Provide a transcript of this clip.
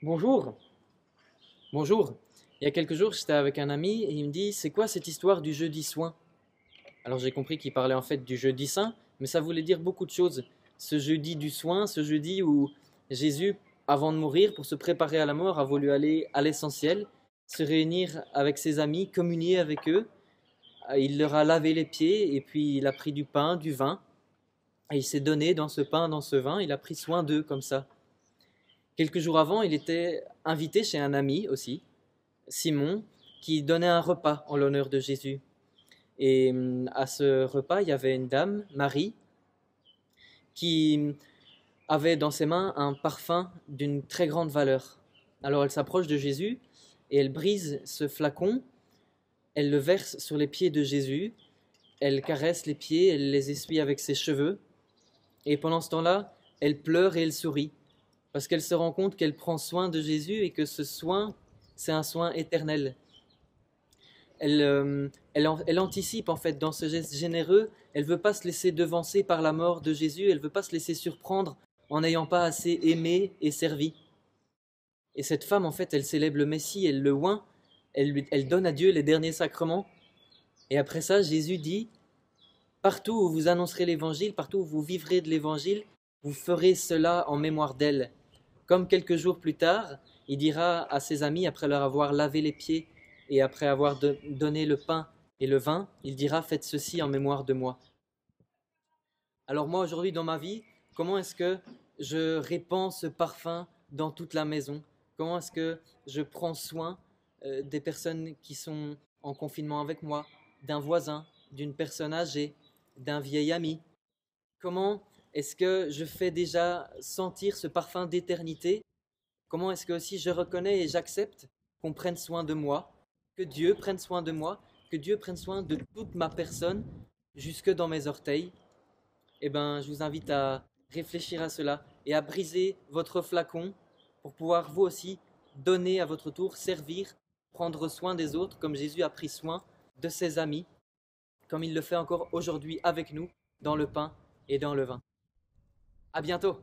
Bonjour, bonjour. Il y a quelques jours, j'étais avec un ami et il me dit, c'est quoi cette histoire du jeudi soin? Alors j'ai compris qu'il parlait en fait du jeudi saint, mais ça voulait dire beaucoup de choses. Ce jeudi du soin, ce jeudi où Jésus, avant de mourir, pour se préparer à la mort, a voulu aller à l'essentiel, se réunir avec ses amis, communier avec eux. Il leur a lavé les pieds et puis il a pris du pain, du vin, et il s'est donné dans ce pain, dans ce vin, il a pris soin d'eux comme ça. Quelques jours avant, il était invité chez un ami aussi, Simon, qui donnait un repas en l'honneur de Jésus. Et à ce repas, il y avait une dame, Marie, qui avait dans ses mains un parfum d'une très grande valeur. Alors elle s'approche de Jésus et elle brise ce flacon, elle le verse sur les pieds de Jésus, elle caresse les pieds, elle les essuie avec ses cheveux, et pendant ce temps-là, elle pleure et elle sourit, parce qu'elle se rend compte qu'elle prend soin de Jésus et que ce soin, c'est un soin éternel. Elle anticipe en fait dans ce geste généreux, elle ne veut pas se laisser devancer par la mort de Jésus, elle ne veut pas se laisser surprendre en n'ayant pas assez aimé et servi. Et cette femme en fait, elle célèbre le Messie, elle le oint, elle donne à Dieu les derniers sacrements. Et après ça, Jésus dit, partout où vous annoncerez l'évangile, partout où vous vivrez de l'évangile, vous ferez cela en mémoire d'elle. Comme quelques jours plus tard, il dira à ses amis, après leur avoir lavé les pieds et après avoir donné le pain et le vin, il dira, faites ceci en mémoire de moi. Alors moi, aujourd'hui, dans ma vie, comment est-ce que je répands ce parfum dans toute la maison? Comment est-ce que je prends soin des personnes qui sont en confinement avec moi, d'un voisin, d'une personne âgée, d'un vieil ami? Comment est-ce que je fais déjà sentir ce parfum d'éternité? Comment est-ce que aussi je reconnais et j'accepte qu'on prenne soin de moi, que Dieu prenne soin de moi, que Dieu prenne soin de toute ma personne, jusque dans mes orteils? Eh bien, je vous invite à réfléchir à cela et à briser votre flacon pour pouvoir vous aussi donner à votre tour, servir, prendre soin des autres comme Jésus a pris soin de ses amis, comme il le fait encore aujourd'hui avec nous dans le pain et dans le vin. À bientôt!